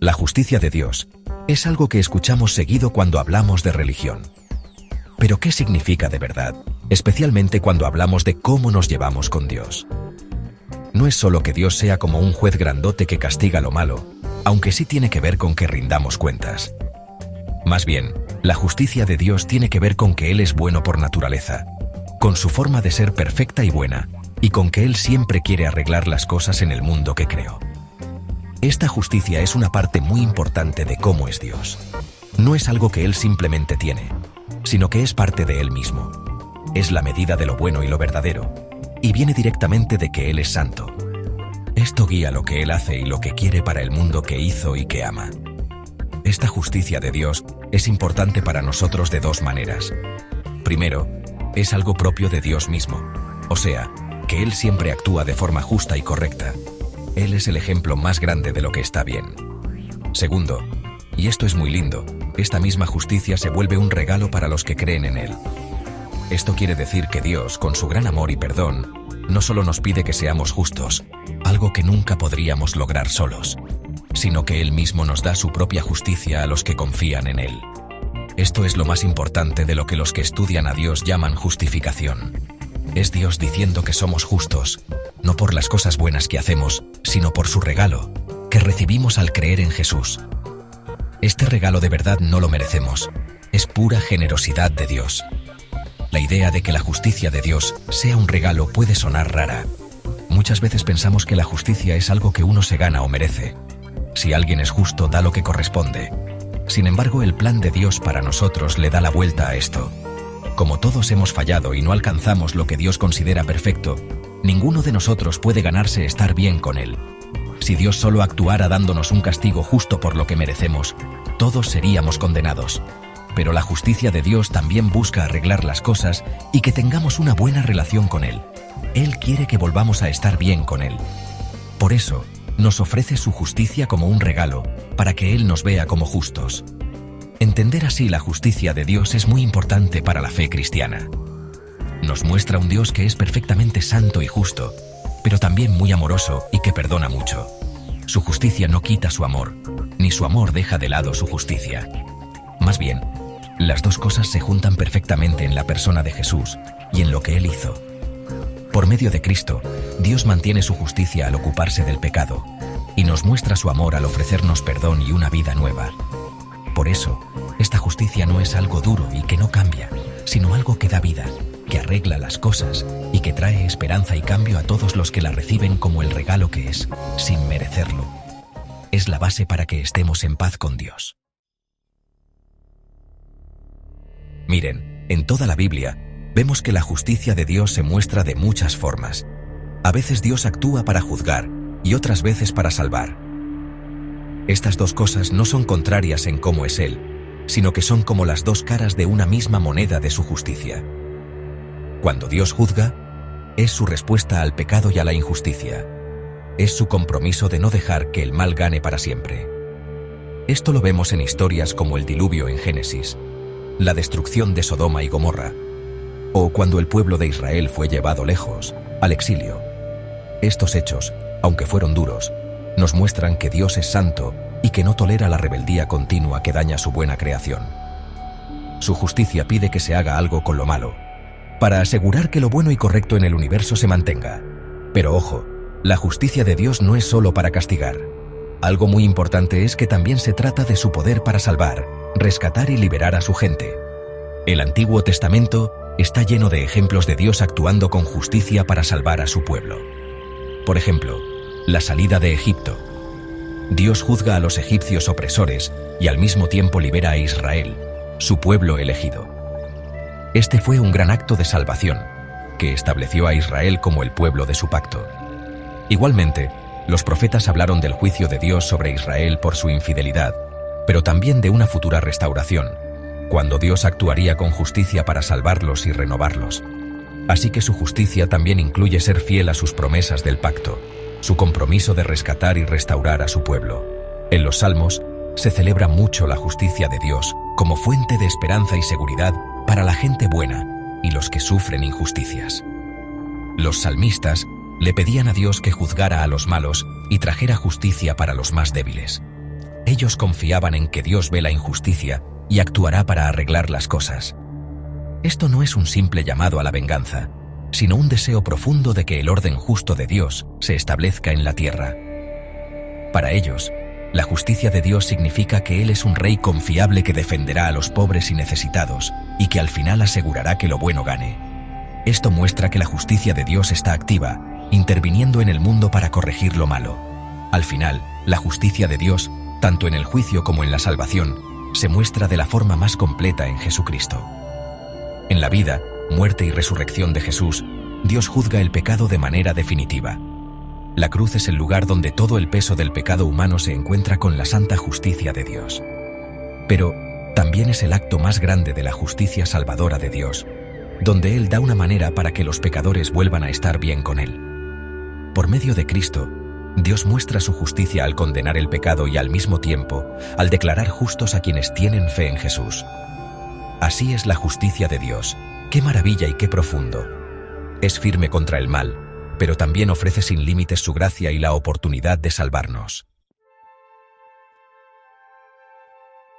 La justicia de Dios es algo que escuchamos seguido cuando hablamos de religión. Pero ¿qué significa de verdad? Especialmente cuando hablamos de cómo nos llevamos con Dios. No es solo que Dios sea como un juez grandote que castiga lo malo, aunque sí tiene que ver con que rindamos cuentas. Más bien, la justicia de Dios tiene que ver con que Él es bueno por naturaleza, con su forma de ser perfecta y buena, y con que Él siempre quiere arreglar las cosas en el mundo que creó. Esta justicia es una parte muy importante de cómo es Dios. No es algo que Él simplemente tiene, sino que es parte de Él mismo. Es la medida de lo bueno y lo verdadero, y viene directamente de que Él es santo. Esto guía lo que Él hace y lo que quiere para el mundo que hizo y que ama. Esta justicia de Dios es importante para nosotros de dos maneras. Primero, es algo propio de Dios mismo, o sea, que Él siempre actúa de forma justa y correcta. Él es el ejemplo más grande de lo que está bien. Segundo, y esto es muy lindo, esta misma justicia se vuelve un regalo para los que creen en Él. Esto quiere decir que Dios, con su gran amor y perdón, no solo nos pide que seamos justos, algo que nunca podríamos lograr solos, sino que Él mismo nos da su propia justicia a los que confían en Él. Esto es lo más importante de lo que los que estudian a Dios llaman justificación. Es Dios diciendo que somos justos, no por las cosas buenas que hacemos, sino por su regalo, que recibimos al creer en Jesús. Este regalo de verdad no lo merecemos, es pura generosidad de Dios. La idea de que la justicia de Dios sea un regalo puede sonar rara. Muchas veces pensamos que la justicia es algo que uno se gana o merece. Si alguien es justo, da lo que corresponde. Sin embargo, el plan de Dios para nosotros le da la vuelta a esto. Como todos hemos fallado y no alcanzamos lo que Dios considera perfecto, ninguno de nosotros puede ganarse estar bien con Él. Si Dios solo actuara dándonos un castigo justo por lo que merecemos, todos seríamos condenados. Pero la justicia de Dios también busca arreglar las cosas y que tengamos una buena relación con Él. Él quiere que volvamos a estar bien con Él. Por eso, nos ofrece su justicia como un regalo, para que Él nos vea como justos. Entender así la justicia de Dios es muy importante para la fe cristiana. Nos muestra un Dios que es perfectamente santo y justo, pero también muy amoroso y que perdona mucho. Su justicia no quita su amor, ni su amor deja de lado su justicia. Más bien, las dos cosas se juntan perfectamente en la persona de Jesús y en lo que Él hizo. Por medio de Cristo, Dios mantiene su justicia al ocuparse del pecado y nos muestra su amor al ofrecernos perdón y una vida nueva. Por eso, esta justicia no es algo duro y que no cambia, sino algo que da vida, que arregla las cosas y que trae esperanza y cambio a todos los que la reciben como el regalo que es, sin merecerlo. Es la base para que estemos en paz con Dios. Miren, en toda la Biblia, vemos que la justicia de Dios se muestra de muchas formas. A veces Dios actúa para juzgar y otras veces para salvar. Estas dos cosas no son contrarias en cómo es Él, sino que son como las dos caras de una misma moneda de su justicia. Cuando Dios juzga, es su respuesta al pecado y a la injusticia. Es su compromiso de no dejar que el mal gane para siempre. Esto lo vemos en historias como el diluvio en Génesis, la destrucción de Sodoma y Gomorra, o cuando el pueblo de Israel fue llevado lejos, al exilio. Estos hechos, aunque fueron duros, nos muestran que Dios es santo y que no tolera la rebeldía continua que daña su buena creación. Su justicia pide que se haga algo con lo malo, para asegurar que lo bueno y correcto en el universo se mantenga. Pero ojo, la justicia de Dios no es solo para castigar. Algo muy importante es que también se trata de su poder para salvar, rescatar y liberar a su gente. El Antiguo Testamento está lleno de ejemplos de Dios actuando con justicia para salvar a su pueblo. Por ejemplo, la salida de Egipto. Dios juzga a los egipcios opresores y al mismo tiempo libera a Israel, su pueblo elegido. Este fue un gran acto de salvación, que estableció a Israel como el pueblo de su pacto. Igualmente, los profetas hablaron del juicio de Dios sobre Israel por su infidelidad, pero también de una futura restauración, cuando Dios actuaría con justicia para salvarlos y renovarlos. Así que su justicia también incluye ser fiel a sus promesas del pacto, su compromiso de rescatar y restaurar a su pueblo. En los Salmos se celebra mucho la justicia de Dios como fuente de esperanza y seguridad para la gente buena y los que sufren injusticias. Los salmistas le pedían a Dios que juzgara a los malos y trajera justicia para los más débiles. Ellos confiaban en que Dios ve la injusticia y actuará para arreglar las cosas. Esto no es un simple llamado a la venganza, sino un deseo profundo de que el orden justo de Dios se establezca en la tierra. Para ellos, la justicia de Dios significa que Él es un rey confiable que defenderá a los pobres y necesitados y que al final asegurará que lo bueno gane. Esto muestra que la justicia de Dios está activa, interviniendo en el mundo para corregir lo malo. Al final, la justicia de Dios, tanto en el juicio como en la salvación, se muestra de la forma más completa en Jesucristo. En la vida, muerte y resurrección de Jesús, Dios juzga el pecado de manera definitiva. La cruz es el lugar donde todo el peso del pecado humano se encuentra con la santa justicia de Dios. Pero también es el acto más grande de la justicia salvadora de Dios, donde Él da una manera para que los pecadores vuelvan a estar bien con Él. Por medio de Cristo, Dios muestra su justicia al condenar el pecado y al mismo tiempo, al declarar justos a quienes tienen fe en Jesús. Así es la justicia de Dios. ¡Qué maravilla y qué profundo! Es firme contra el mal, pero también ofrece sin límites su gracia y la oportunidad de salvarnos.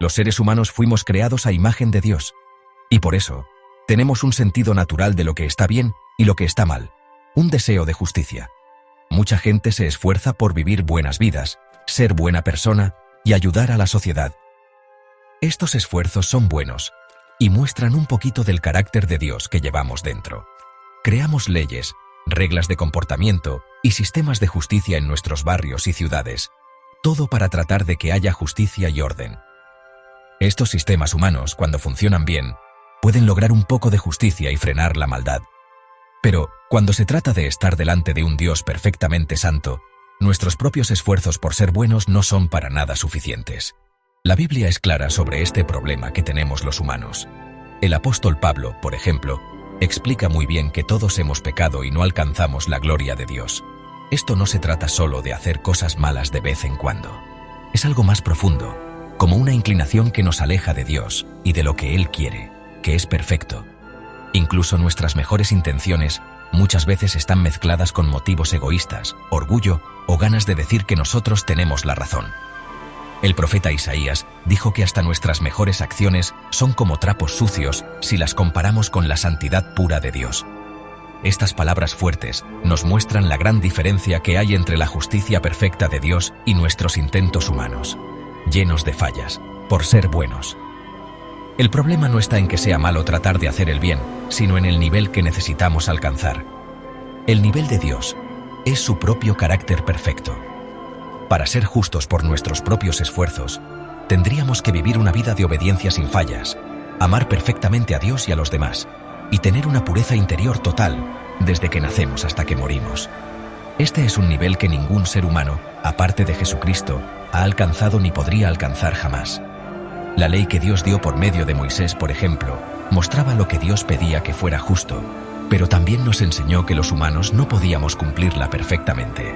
Los seres humanos fuimos creados a imagen de Dios, y por eso, tenemos un sentido natural de lo que está bien y lo que está mal, un deseo de justicia. Mucha gente se esfuerza por vivir buenas vidas, ser buena persona y ayudar a la sociedad. Estos esfuerzos son buenos y muestran un poquito del carácter de Dios que llevamos dentro. Creamos leyes, reglas de comportamiento y sistemas de justicia en nuestros barrios y ciudades, todo para tratar de que haya justicia y orden. Estos sistemas humanos, cuando funcionan bien, pueden lograr un poco de justicia y frenar la maldad. Pero, cuando se trata de estar delante de un Dios perfectamente santo, nuestros propios esfuerzos por ser buenos no son para nada suficientes. La Biblia es clara sobre este problema que tenemos los humanos. El apóstol Pablo, por ejemplo, explica muy bien que todos hemos pecado y no alcanzamos la gloria de Dios. Esto no se trata solo de hacer cosas malas de vez en cuando. Es algo más profundo, como una inclinación que nos aleja de Dios y de lo que Él quiere, que es perfecto. Incluso nuestras mejores intenciones muchas veces están mezcladas con motivos egoístas, orgullo o ganas de decir que nosotros tenemos la razón. El profeta Isaías dijo que hasta nuestras mejores acciones son como trapos sucios si las comparamos con la santidad pura de Dios. Estas palabras fuertes nos muestran la gran diferencia que hay entre la justicia perfecta de Dios y nuestros intentos humanos, llenos de fallas, por ser buenos. El problema no está en que sea malo tratar de hacer el bien, sino en el nivel que necesitamos alcanzar. El nivel de Dios es su propio carácter perfecto. Para ser justos por nuestros propios esfuerzos, tendríamos que vivir una vida de obediencia sin fallas, amar perfectamente a Dios y a los demás, y tener una pureza interior total desde que nacemos hasta que morimos. Este es un nivel que ningún ser humano, aparte de Jesucristo, ha alcanzado ni podría alcanzar jamás. La ley que Dios dio por medio de Moisés, por ejemplo, mostraba lo que Dios pedía que fuera justo, pero también nos enseñó que los humanos no podíamos cumplirla perfectamente.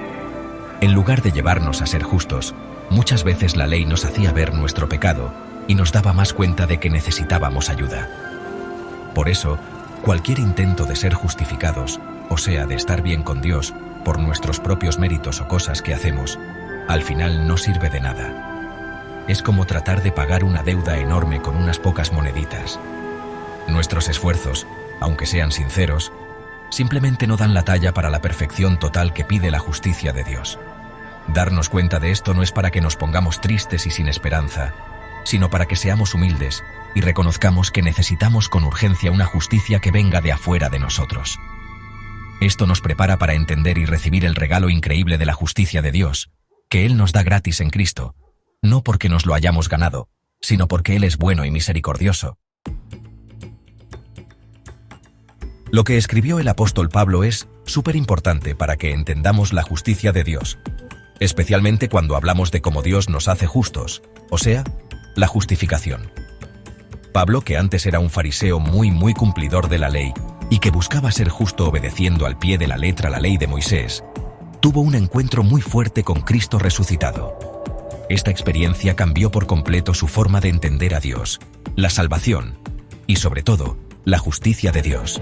En lugar de llevarnos a ser justos, muchas veces la ley nos hacía ver nuestro pecado y nos daba más cuenta de que necesitábamos ayuda. Por eso, cualquier intento de ser justificados, o sea, de estar bien con Dios, por nuestros propios méritos o cosas que hacemos, al final no sirve de nada. Es como tratar de pagar una deuda enorme con unas pocas moneditas. Nuestros esfuerzos, aunque sean sinceros, simplemente no dan la talla para la perfección total que pide la justicia de Dios. Darnos cuenta de esto no es para que nos pongamos tristes y sin esperanza, sino para que seamos humildes y reconozcamos que necesitamos con urgencia una justicia que venga de afuera de nosotros. Esto nos prepara para entender y recibir el regalo increíble de la justicia de Dios, que Él nos da gratis en Cristo, no porque nos lo hayamos ganado, sino porque Él es bueno y misericordioso. Lo que escribió el apóstol Pablo es súper importante para que entendamos la justicia de Dios, especialmente cuando hablamos de cómo Dios nos hace justos, o sea, la justificación. Pablo, que antes era un fariseo muy cumplidor de la ley y que buscaba ser justo obedeciendo al pie de la letra la ley de Moisés, tuvo un encuentro muy fuerte con Cristo resucitado. Esta experiencia cambió por completo su forma de entender a Dios, la salvación y, sobre todo, la justicia de Dios.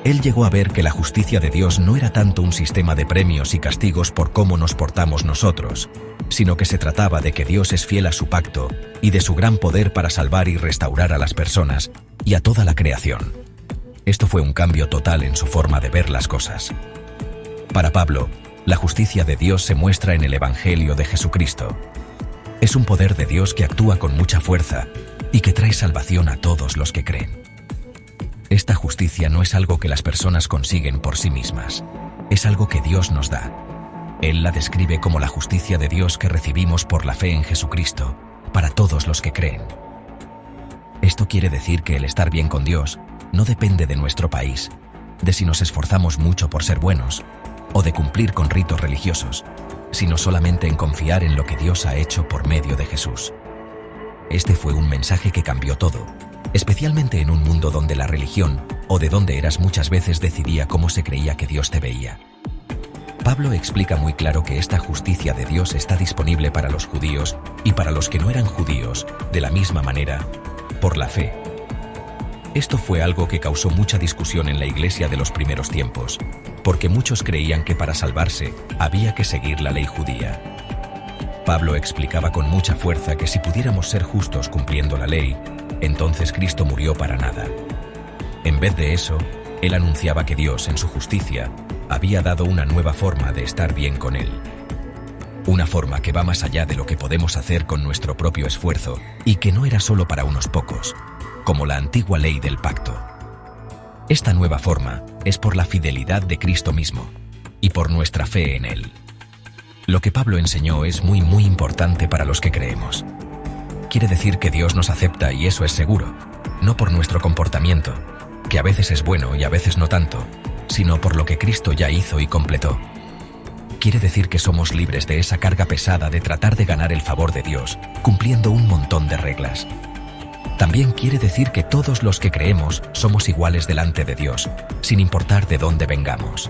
Él llegó a ver que la justicia de Dios no era tanto un sistema de premios y castigos por cómo nos portamos nosotros, sino que se trataba de que Dios es fiel a su pacto y de su gran poder para salvar y restaurar a las personas y a toda la creación. Esto fue un cambio total en su forma de ver las cosas. Para Pablo, la justicia de Dios se muestra en el Evangelio de Jesucristo. Es un poder de Dios que actúa con mucha fuerza y que trae salvación a todos los que creen. Esta justicia no es algo que las personas consiguen por sí mismas, es algo que Dios nos da. Él la describe como la justicia de Dios que recibimos por la fe en Jesucristo, para todos los que creen. Esto quiere decir que el estar bien con Dios no depende de nuestro país, de si nos esforzamos mucho por ser buenos, o de cumplir con ritos religiosos, sino solamente en confiar en lo que Dios ha hecho por medio de Jesús. Este fue un mensaje que cambió todo, especialmente en un mundo donde la religión, o de donde eras, muchas veces decidía cómo se creía que Dios te veía. Pablo explica muy claro que esta justicia de Dios está disponible para los judíos y para los que no eran judíos, de la misma manera, por la fe. Esto fue algo que causó mucha discusión en la iglesia de los primeros tiempos, porque muchos creían que para salvarse había que seguir la ley judía. Pablo explicaba con mucha fuerza que si pudiéramos ser justos cumpliendo la ley, entonces Cristo murió para nada. En vez de eso, él anunciaba que Dios, en su justicia, había dado una nueva forma de estar bien con él. Una forma que va más allá de lo que podemos hacer con nuestro propio esfuerzo y que no era solo para unos pocos, como la antigua ley del pacto. Esta nueva forma es por la fidelidad de Cristo mismo y por nuestra fe en Él. Lo que Pablo enseñó es muy importante para los que creemos. Quiere decir que Dios nos acepta y eso es seguro, no por nuestro comportamiento, que a veces es bueno y a veces no tanto, sino por lo que Cristo ya hizo y completó. Quiere decir que somos libres de esa carga pesada de tratar de ganar el favor de Dios, cumpliendo un montón de reglas. También quiere decir que todos los que creemos somos iguales delante de Dios, sin importar de dónde vengamos.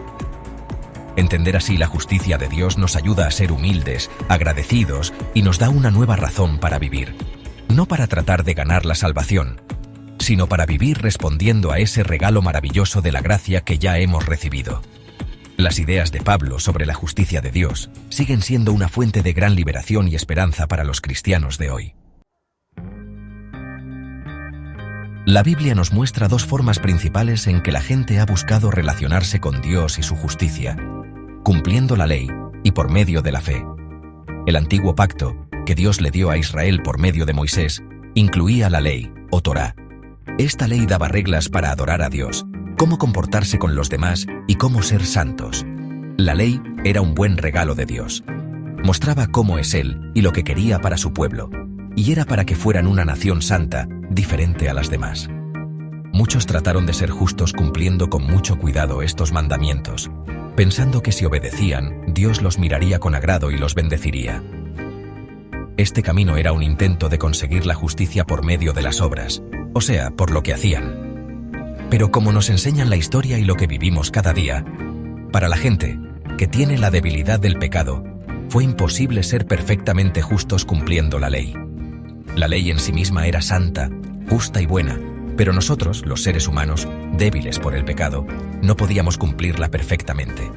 Entender así la justicia de Dios nos ayuda a ser humildes, agradecidos y nos da una nueva razón para vivir. No para tratar de ganar la salvación, sino para vivir respondiendo a ese regalo maravilloso de la gracia que ya hemos recibido. Las ideas de Pablo sobre la justicia de Dios siguen siendo una fuente de gran liberación y esperanza para los cristianos de hoy. La Biblia nos muestra dos formas principales en que la gente ha buscado relacionarse con Dios y su justicia: cumpliendo la ley y por medio de la fe. El antiguo pacto, que Dios le dio a Israel por medio de Moisés, incluía la ley, o Torá. Esta ley daba reglas para adorar a Dios, cómo comportarse con los demás y cómo ser santos. La ley era un buen regalo de Dios. Mostraba cómo es Él y lo que quería para su pueblo, y era para que fueran una nación santa, diferente a las demás. Muchos trataron de ser justos cumpliendo con mucho cuidado estos mandamientos, pensando que si obedecían, Dios los miraría con agrado y los bendeciría. Este camino era un intento de conseguir la justicia por medio de las obras, o sea, por lo que hacían. Pero como nos enseñan la historia y lo que vivimos cada día, para la gente que tiene la debilidad del pecado, fue imposible ser perfectamente justos cumpliendo la ley. La ley en sí misma era santa, justa y buena, pero nosotros, los seres humanos, débiles por el pecado, no podíamos cumplirla perfectamente.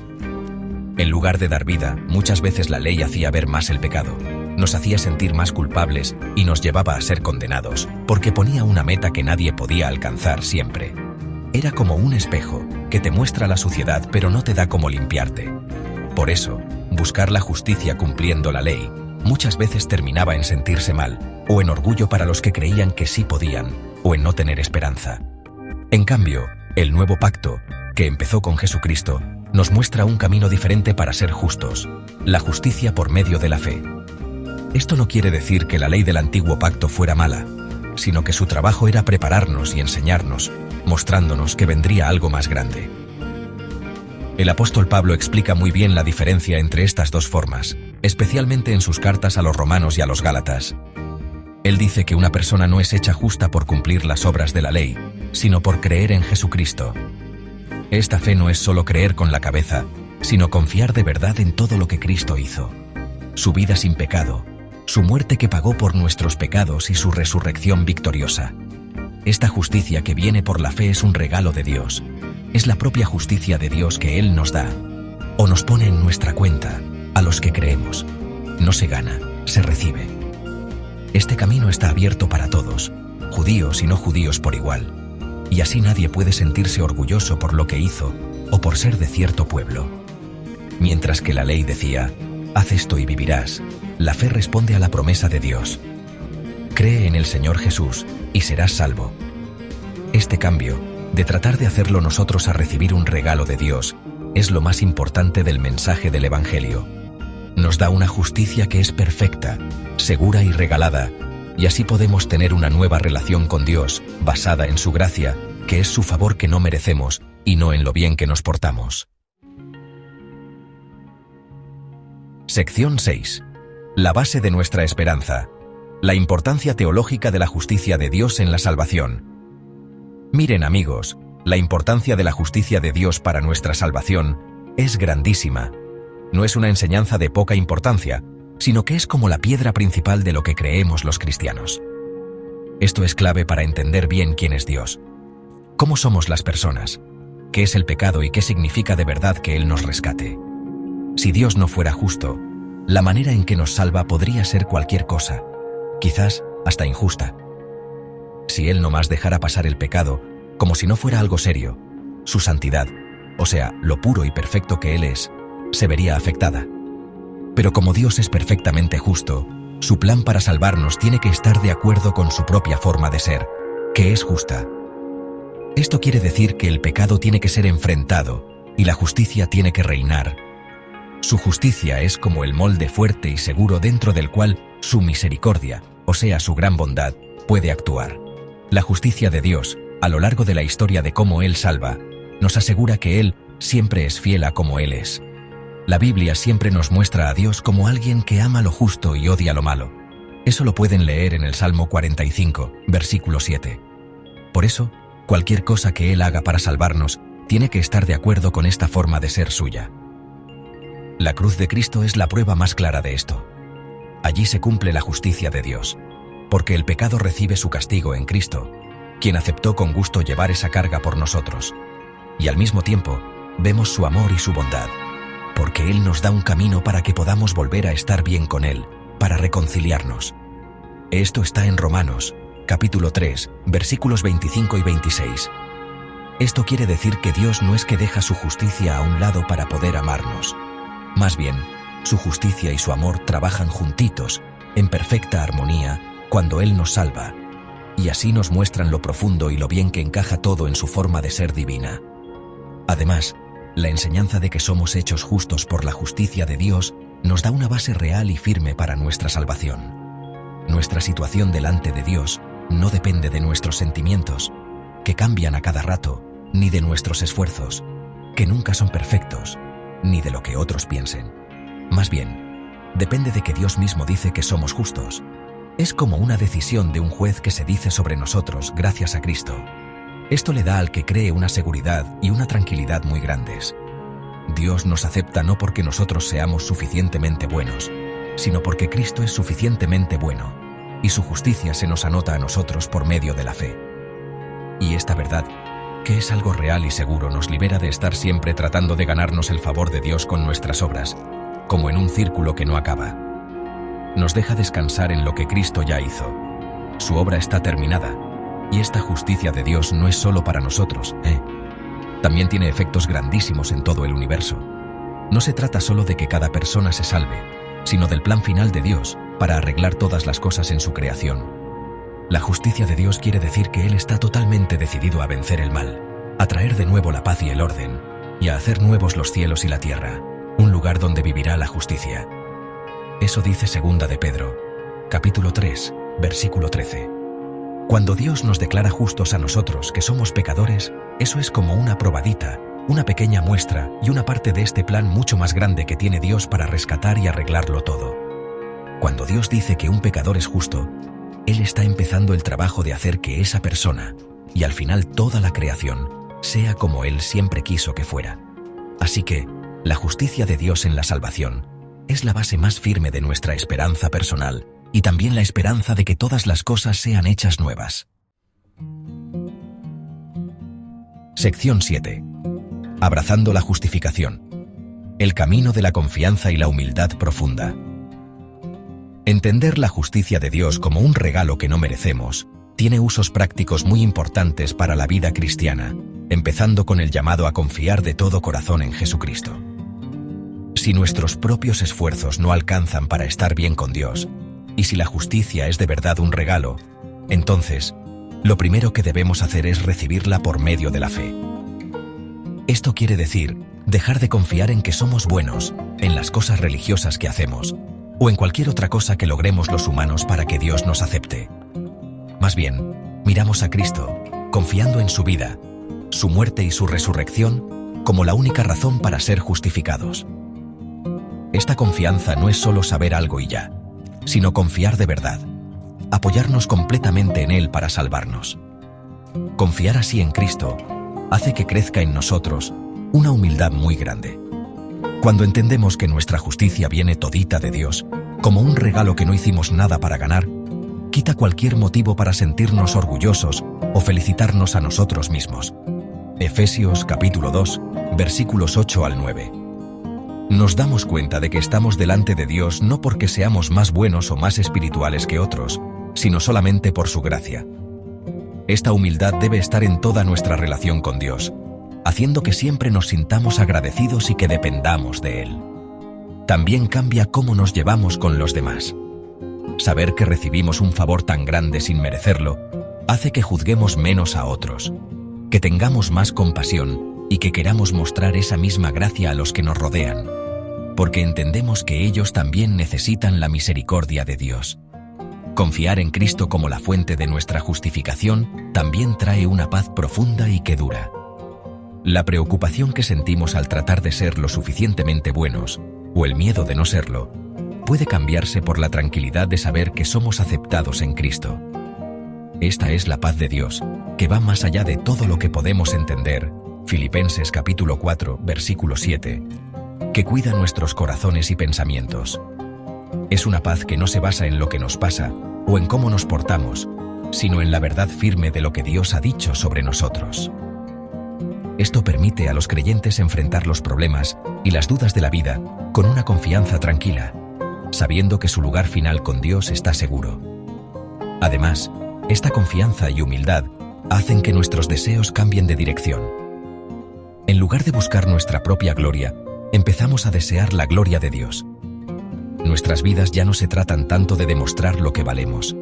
En lugar de dar vida, muchas veces la ley hacía ver más el pecado, nos hacía sentir más culpables y nos llevaba a ser condenados, porque ponía una meta que nadie podía alcanzar siempre. Era como un espejo, que te muestra la suciedad pero no te da cómo limpiarte. Por eso, buscar la justicia cumpliendo la ley, muchas veces terminaba en sentirse mal, o en orgullo para los que creían que sí podían, o en no tener esperanza. En cambio, el nuevo pacto, que empezó con Jesucristo, nos muestra un camino diferente para ser justos: la justicia por medio de la fe. Esto no quiere decir que la ley del antiguo pacto fuera mala, sino que su trabajo era prepararnos y enseñarnos, mostrándonos que vendría algo más grande. El apóstol Pablo explica muy bien la diferencia entre estas dos formas, especialmente en sus cartas a los romanos y a los gálatas. Él dice que una persona no es hecha justa por cumplir las obras de la ley, sino por creer en Jesucristo. Esta fe no es solo creer con la cabeza, sino confiar de verdad en todo lo que Cristo hizo. Su vida sin pecado, su muerte que pagó por nuestros pecados y su resurrección victoriosa. Esta justicia que viene por la fe es un regalo de Dios. Es la propia justicia de Dios que Él nos da, o nos pone en nuestra cuenta, a los que creemos. no se gana, se recibe. Este camino está abierto para todos, judíos y no judíos por igual, y así nadie puede sentirse orgulloso por lo que hizo o por ser de cierto pueblo. Mientras que la ley decía, haz esto y vivirás, la fe responde a la promesa de Dios. Cree en el Señor Jesús y serás salvo. Este cambio, de tratar de hacerlo nosotros a recibir un regalo de Dios, es lo más importante del mensaje del Evangelio. Nos da una justicia que es perfecta, segura y regalada, y así podemos tener una nueva relación con Dios, basada en su gracia, que es su favor que no merecemos, y no en lo bien que nos portamos. Sección 6. La base de nuestra esperanza. La importancia teológica de la justicia de Dios en la salvación. Miren, amigos, la importancia de la justicia de Dios para nuestra salvación es grandísima. No es una enseñanza de poca importancia, sino que es como la piedra principal de lo que creemos los cristianos. Esto es clave para entender bien quién es Dios. ¿Cómo somos las personas? ¿Qué es el pecado y qué significa de verdad que Él nos rescate? Si Dios no fuera justo, la manera en que nos salva podría ser cualquier cosa, quizás hasta injusta. Si Él nomás dejara pasar el pecado, como si no fuera algo serio, su santidad, o sea, lo puro y perfecto que Él es, se vería afectada. Pero como Dios es perfectamente justo, su plan para salvarnos tiene que estar de acuerdo con su propia forma de ser, que es justa. Esto quiere decir que el pecado tiene que ser enfrentado y la justicia tiene que reinar. Su justicia es como el molde fuerte y seguro dentro del cual su misericordia, o sea, su gran bondad, puede actuar. La justicia de Dios, a lo largo de la historia de cómo Él salva, nos asegura que Él siempre es fiel a como Él es. La Biblia siempre nos muestra a Dios como alguien que ama lo justo y odia lo malo. Eso lo pueden leer en el Salmo 45, versículo 7. Por eso, cualquier cosa que Él haga para salvarnos tiene que estar de acuerdo con esta forma de ser suya. La cruz de Cristo es la prueba más clara de esto. Allí se cumple la justicia de Dios, porque el pecado recibe su castigo en Cristo, quien aceptó con gusto llevar esa carga por nosotros. Y al mismo tiempo, vemos su amor y su bondad, porque Él nos da un camino para que podamos volver a estar bien con Él, para reconciliarnos. Esto está en Romanos, capítulo 3, versículos 25 y 26. Esto quiere decir que Dios no es que deja su justicia a un lado para poder amarnos. Más bien, su justicia y su amor trabajan juntitos, en perfecta armonía, cuando Él nos salva, y así nos muestran lo profundo y lo bien que encaja todo en su forma de ser divina. Además, la enseñanza de que somos hechos justos por la justicia de Dios nos da una base real y firme para nuestra salvación. Nuestra situación delante de Dios no depende de nuestros sentimientos, que cambian a cada rato, ni de nuestros esfuerzos, que nunca son perfectos, ni de lo que otros piensen. Más bien, depende de que Dios mismo dice que somos justos. Es como una decisión de un juez que se dice sobre nosotros gracias a Cristo. Esto le da al que cree una seguridad y una tranquilidad muy grandes. Dios nos acepta no porque nosotros seamos suficientemente buenos, sino porque Cristo es suficientemente bueno, y su justicia se nos anota a nosotros por medio de la fe. Y esta verdad, que es algo real y seguro, nos libera de estar siempre tratando de ganarnos el favor de Dios con nuestras obras, como en un círculo que no acaba. Nos deja descansar en lo que Cristo ya hizo. Su obra está terminada, y esta justicia de Dios no es solo para nosotros, También tiene efectos grandísimos en todo el universo. No se trata solo de que cada persona se salve, sino del plan final de Dios para arreglar todas las cosas en su creación. La justicia de Dios quiere decir que Él está totalmente decidido a vencer el mal, a traer de nuevo la paz y el orden, y a hacer nuevos los cielos y la tierra, un lugar donde vivirá la justicia. Eso dice 2 de Pedro, capítulo 3, versículo 13. Cuando Dios nos declara justos a nosotros que somos pecadores, eso es como una probadita, una pequeña muestra y una parte de este plan mucho más grande que tiene Dios para rescatar y arreglarlo todo. Cuando Dios dice que un pecador es justo, Él está empezando el trabajo de hacer que esa persona, y al final toda la creación, sea como Él siempre quiso que fuera. Así que, la justicia de Dios en la salvación es la base más firme de nuestra esperanza personal y también la esperanza de que todas las cosas sean hechas nuevas. Sección 7. Abrazando la justificación. El camino de la confianza y la humildad profunda. Entender la justicia de Dios como un regalo que no merecemos tiene usos prácticos muy importantes para la vida cristiana, empezando con el llamado a confiar de todo corazón en Jesucristo. Si nuestros propios esfuerzos no alcanzan para estar bien con Dios, y si la justicia es de verdad un regalo, entonces, lo primero que debemos hacer es recibirla por medio de la fe. Esto quiere decir dejar de confiar en que somos buenos, en las cosas religiosas que hacemos, o en cualquier otra cosa que logremos los humanos para que Dios nos acepte. Más bien, miramos a Cristo, confiando en su vida, su muerte y su resurrección como la única razón para ser justificados. Esta confianza no es solo saber algo y ya, sino confiar de verdad, apoyarnos completamente en Él para salvarnos. Confiar así en Cristo hace que crezca en nosotros una humildad muy grande. Cuando entendemos que nuestra justicia viene todita de Dios, como un regalo que no hicimos nada para ganar, quita cualquier motivo para sentirnos orgullosos o felicitarnos a nosotros mismos. Efesios capítulo 2, versículos 8 al 9. Nos damos cuenta de que estamos delante de Dios no porque seamos más buenos o más espirituales que otros, sino solamente por su gracia. Esta humildad debe estar en toda nuestra relación con Dios, haciendo que siempre nos sintamos agradecidos y que dependamos de Él. También cambia cómo nos llevamos con los demás. Saber que recibimos un favor tan grande sin merecerlo hace que juzguemos menos a otros, que tengamos más compasión y que queramos mostrar esa misma gracia a los que nos rodean, porque entendemos que ellos también necesitan la misericordia de Dios. Confiar en Cristo como la fuente de nuestra justificación también trae una paz profunda y que dura. La preocupación que sentimos al tratar de ser lo suficientemente buenos, o el miedo de no serlo, puede cambiarse por la tranquilidad de saber que somos aceptados en Cristo. Esta es la paz de Dios, que va más allá de todo lo que podemos entender, Filipenses capítulo 4, versículo 7, que cuida nuestros corazones y pensamientos. Es una paz que no se basa en lo que nos pasa o en cómo nos portamos, sino en la verdad firme de lo que Dios ha dicho sobre nosotros. Esto permite a los creyentes enfrentar los problemas y las dudas de la vida con una confianza tranquila, sabiendo que su lugar final con Dios está seguro. Además, esta confianza y humildad hacen que nuestros deseos cambien de dirección. En lugar de buscar nuestra propia gloria, empezamos a desear la gloria de Dios. Nuestras vidas ya no se tratan tanto de demostrar lo que valemos,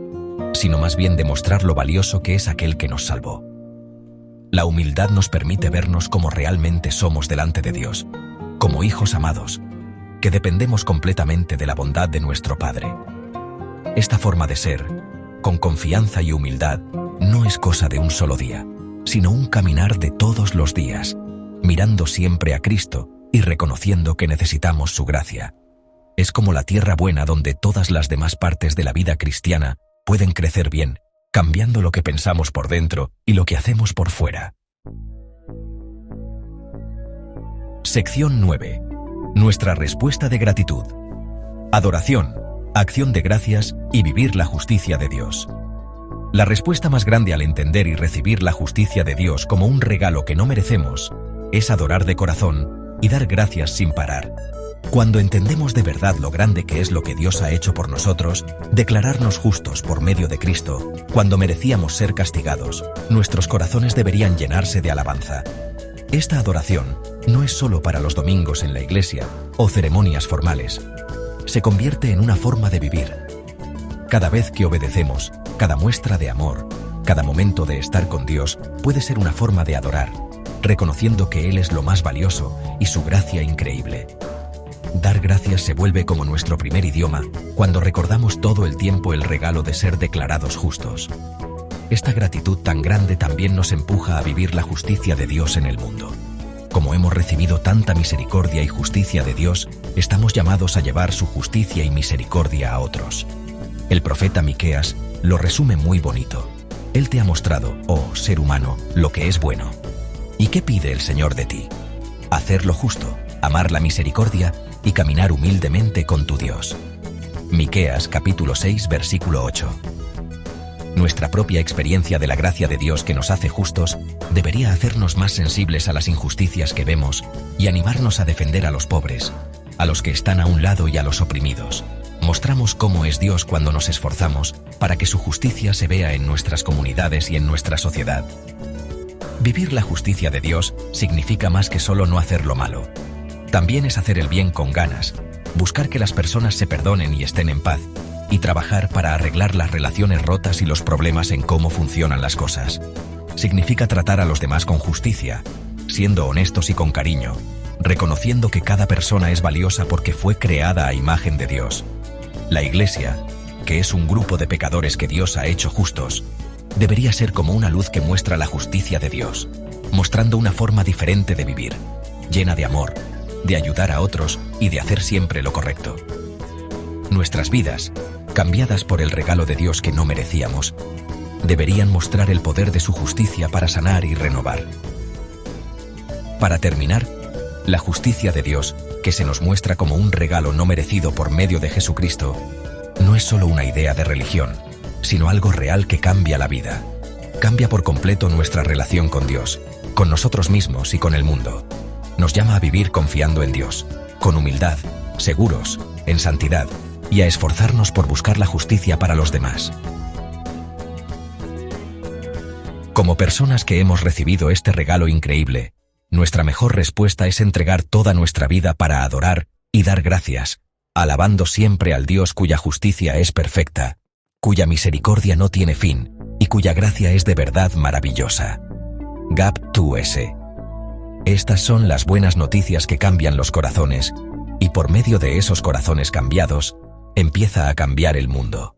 sino más bien demostrar lo valioso que es aquel que nos salvó. La humildad nos permite vernos como realmente somos delante de Dios, como hijos amados, que dependemos completamente de la bondad de nuestro Padre. Esta forma de ser, con confianza y humildad, no es cosa de un solo día, sino un caminar de todos los días, mirando siempre a Cristo y reconociendo que necesitamos su gracia. Es como la tierra buena donde todas las demás partes de la vida cristiana pueden crecer bien, cambiando lo que pensamos por dentro y lo que hacemos por fuera. Sección 9. Nuestra respuesta de gratitud. Adoración, acción de gracias y vivir la justicia de Dios. La respuesta más grande al entender y recibir la justicia de Dios como un regalo que no merecemos es adorar de corazón y dar gracias sin parar. Cuando entendemos de verdad lo grande que es lo que Dios ha hecho por nosotros, declararnos justos por medio de Cristo, cuando merecíamos ser castigados, nuestros corazones deberían llenarse de alabanza. Esta adoración no es solo para los domingos en la iglesia o ceremonias formales. Se convierte en una forma de vivir. Cada vez que obedecemos, cada muestra de amor, cada momento de estar con Dios puede ser una forma de adorar, reconociendo que Él es lo más valioso y su gracia increíble. Dar gracias se vuelve como nuestro primer idioma cuando recordamos todo el tiempo el regalo de ser declarados justos. Esta gratitud tan grande también nos empuja a vivir la justicia de Dios en el mundo. Como hemos recibido tanta misericordia y justicia de Dios, estamos llamados a llevar su justicia y misericordia a otros. El profeta Miqueas lo resume muy bonito. Él te ha mostrado, oh ser humano, lo que es bueno. ¿Y qué pide el Señor de ti? Hacer lo justo, amar la misericordia y caminar humildemente con tu Dios. Miqueas capítulo 6 versículo 8. Nuestra propia experiencia de la gracia de Dios que nos hace justos debería hacernos más sensibles a las injusticias que vemos y animarnos a defender a los pobres, a los que están a un lado y a los oprimidos, Mostramos cómo es Dios cuando nos esforzamos para que su justicia se vea en nuestras comunidades y en nuestra sociedad. Vivir la justicia de Dios significa más que solo no hacer lo malo. También es hacer el bien con ganas, buscar que las personas se perdonen y estén en paz, y trabajar para arreglar las relaciones rotas y los problemas en cómo funcionan las cosas. Significa tratar a los demás con justicia, siendo honestos y con cariño, reconociendo que cada persona es valiosa porque fue creada a imagen de Dios. La Iglesia, que es un grupo de pecadores que Dios ha hecho justos, debería ser como una luz que muestra la justicia de Dios, mostrando una forma diferente de vivir, llena de amor, de ayudar a otros y de hacer siempre lo correcto. Nuestras vidas, cambiadas por el regalo de Dios que no merecíamos, deberían mostrar el poder de su justicia para sanar y renovar. Para terminar, la justicia de Dios, que se nos muestra como un regalo no merecido por medio de Jesucristo, no es solo una idea de religión, sino algo real que cambia la vida. Cambia por completo nuestra relación con Dios, con nosotros mismos y con el mundo. Nos llama a vivir confiando en Dios, con humildad, seguros, en santidad, y a esforzarnos por buscar la justicia para los demás. Como personas que hemos recibido este regalo increíble, nuestra mejor respuesta es entregar toda nuestra vida para adorar y dar gracias, alabando siempre al Dios cuya justicia es perfecta, cuya misericordia no tiene fin y cuya gracia es de verdad maravillosa. Gap 2S. Estas son las buenas noticias que cambian los corazones, y por medio de esos corazones cambiados, empieza a cambiar el mundo.